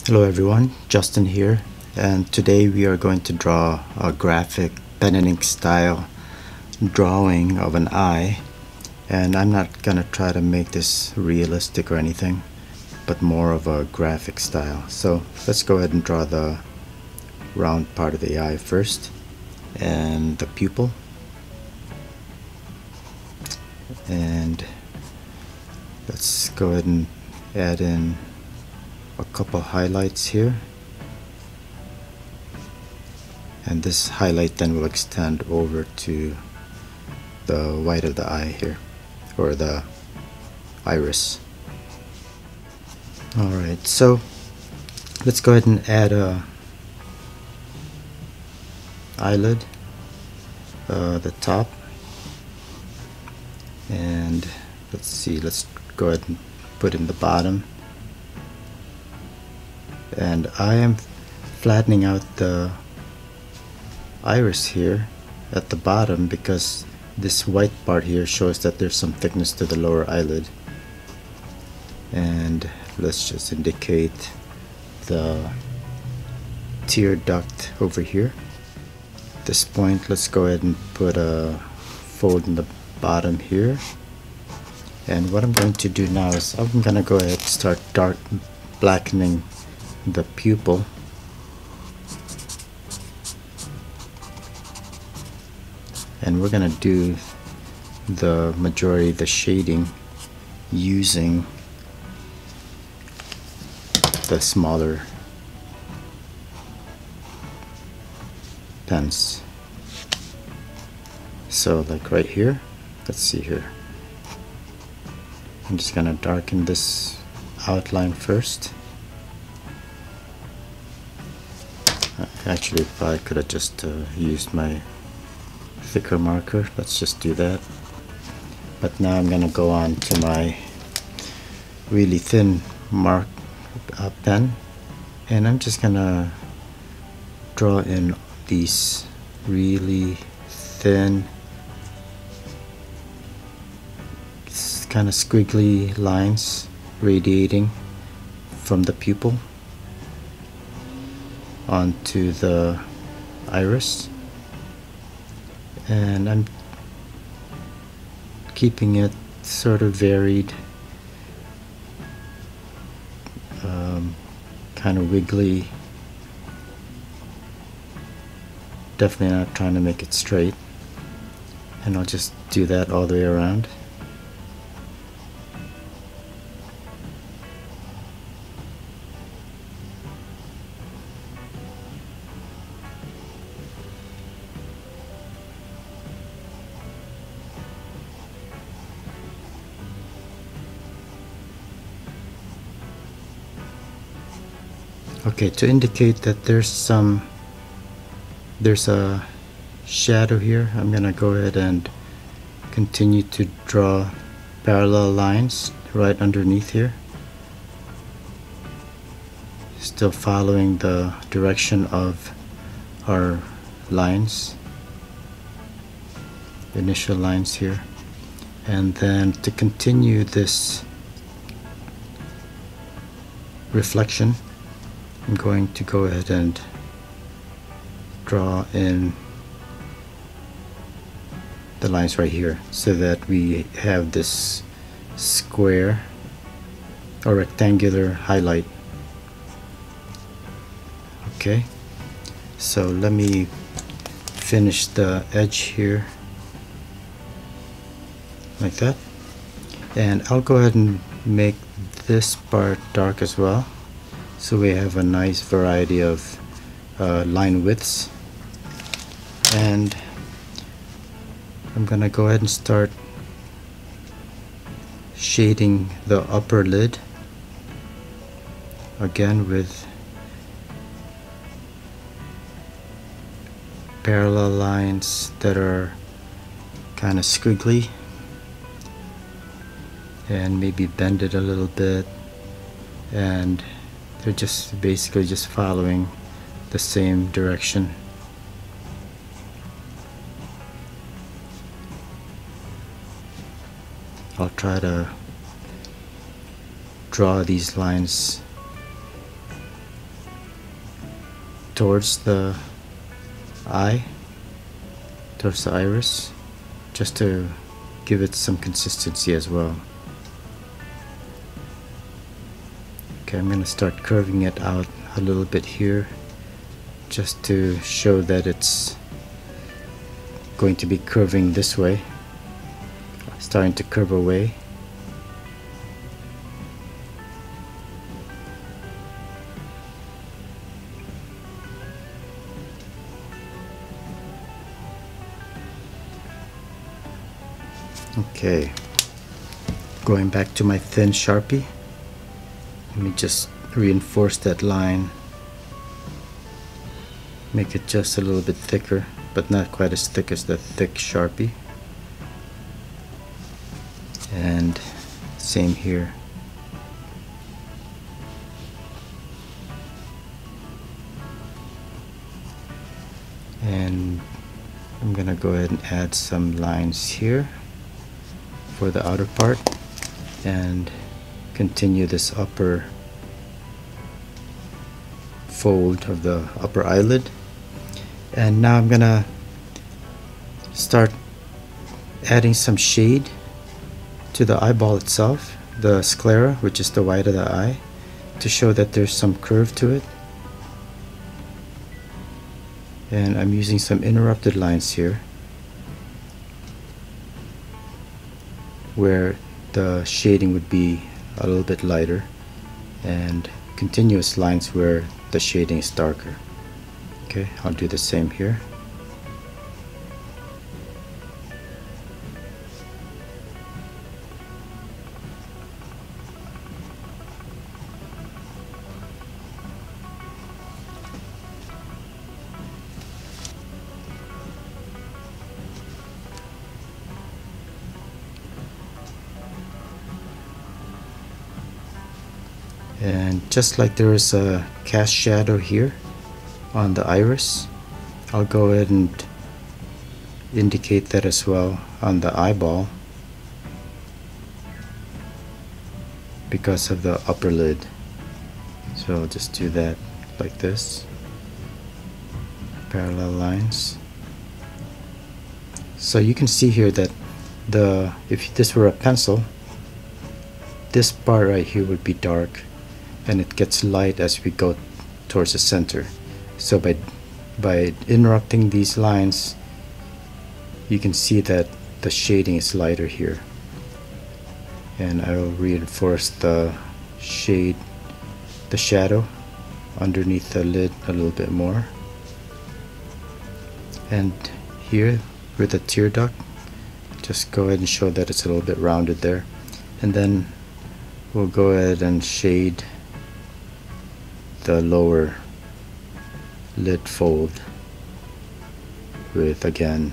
Hello everyone, Justin here, and today we are going to draw a graphic pen and ink style drawing of an eye. And I'm not gonna try to make this realistic or anything, but more of a graphic style. So let's go ahead and draw the round part of the eye first, and the pupil, and let's go ahead and add in a couple highlights here, and this highlight then will extend over to the white of the eye here, or the iris. Alright, so let's go ahead and add a eyelid, the top, and let's go ahead and put in the bottom. And I am flattening out the iris here at the bottom because this white part here shows that there's some thickness to the lower eyelid. And let's just indicate the tear duct over here. At this point, let's go ahead and put a fold in the bottom here. And what I'm going to do now is I'm going to go ahead and start blackening the pupil. And we're going to do the majority of the shading using the smaller pens. So like right here, let's see here, I'm just going to darken this outline first. Actually, I could have just used my thicker marker. Let's just do that. But now I'm gonna go on to my really thin pen, and I'm just gonna draw in these really thin, kind of squiggly lines radiating from the pupil onto the iris. And I'm keeping it sort of varied, kind of wiggly, definitely not trying to make it straight. And I'll just do that all the way around. Okay, to indicate that there's a shadow here, I'm gonna go ahead and continue to draw parallel lines right underneath here, still following the direction of our lines, initial lines here. And then to continue this reflection, I'm going to go ahead and draw in the lines right here so that we have this square or rectangular highlight. Okay, so let me finish the edge here like that, and I'll go ahead and make this part dark as well, so we have a nice variety of line widths. And I'm gonna go ahead and start shading the upper lid again with parallel lines that are kind of squiggly, and maybe bend it a little bit, and they're just basically just following the same direction. I'll try to draw these lines towards the eye, towards the iris, just to give it some consistency as well. Okay, I'm going to start curving it out a little bit here, just to show that it's going to be curving this way, starting to curve away. Okay, going back to my thin Sharpie, let me just reinforce that line, make it just a little bit thicker, but not quite as thick as the thick Sharpie. And same here. And I'm gonna go ahead and add some lines here for the outer part and continue this upper fold of the upper eyelid. And now I'm gonna start adding some shade to the eyeball itself, the sclera, which is the white of the eye, to show that there's some curve to it. And I'm using some interrupted lines here where the shading would be a little bit lighter, and continuous lines where the shading is darker. Okay, I'll do the same here. And just like there is a cast shadow here on the iris, I'll go ahead and indicate that as well on the eyeball because of the upper lid. So I'll just do that like this, parallel lines. So you can see here that if this were a pencil, this part right here would be dark, and it gets light as we go towards the center. So by interrupting these lines, you can see that the shading is lighter here. And I will reinforce the shade, the shadow underneath the lid a little bit more. And here with the tear duct, just go ahead and show that it's a little bit rounded there. And then we'll go ahead and shade the lower lid fold with, again,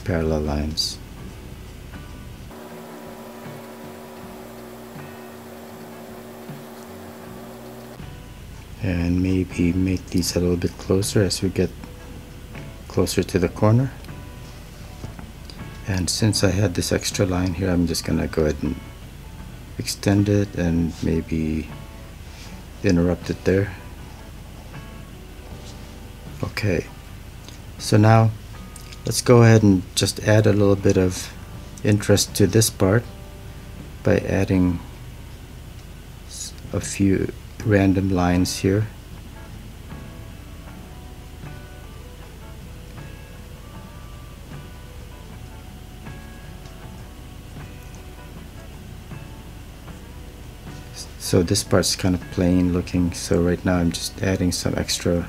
parallel lines. And maybe make these a little bit closer as we get closer to the corner. And since I had this extra line here, I'm just gonna go ahead and extend it and maybe interrupt it there. Okay, so now let's go ahead and just add a little bit of interest to this part by adding a few random lines here. So this part's kind of plain looking, so right now I'm just adding some extra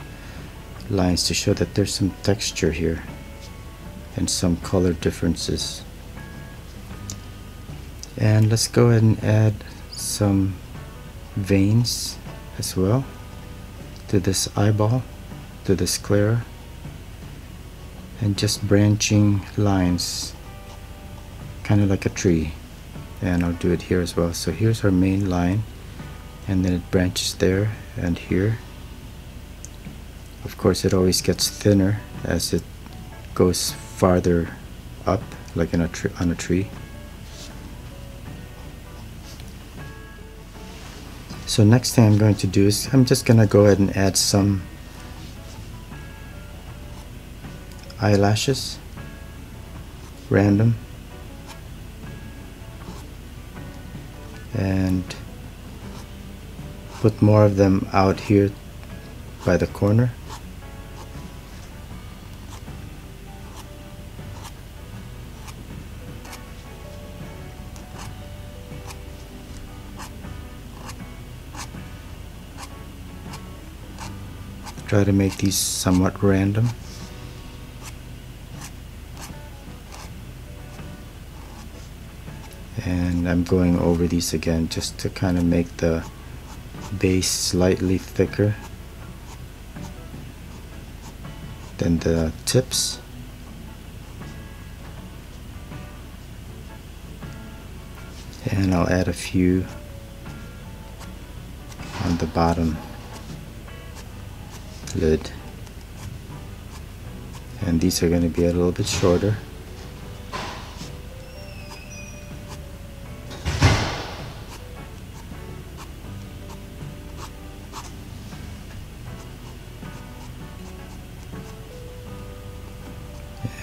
lines to show that there's some texture here and some color differences. And let's go ahead and add some veins as well to this eyeball, to the sclera, and just branching lines, kind of like a tree. And I'll do it here as well. So here's our main line, and then it branches there and here. Of course, it always gets thinner as it goes farther up, like in on a tree. So next thing I'm going to do is I'm just going to go ahead and add some eyelashes, random, and put more of them out here by the corner. Try to make these somewhat random. And I'm going over these again just to kind of make the base slightly thicker than the tips. And I'll add a few on the bottom lid, and these are going to be a little bit shorter.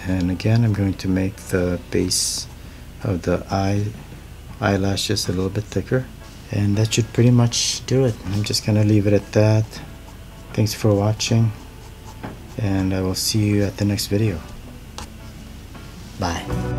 And again, I'm going to make the base of the eyelashes a little bit thicker, and that should pretty much do it. I'm just gonna leave it at that. Thanks for watching, and I will see you at the next video. Bye.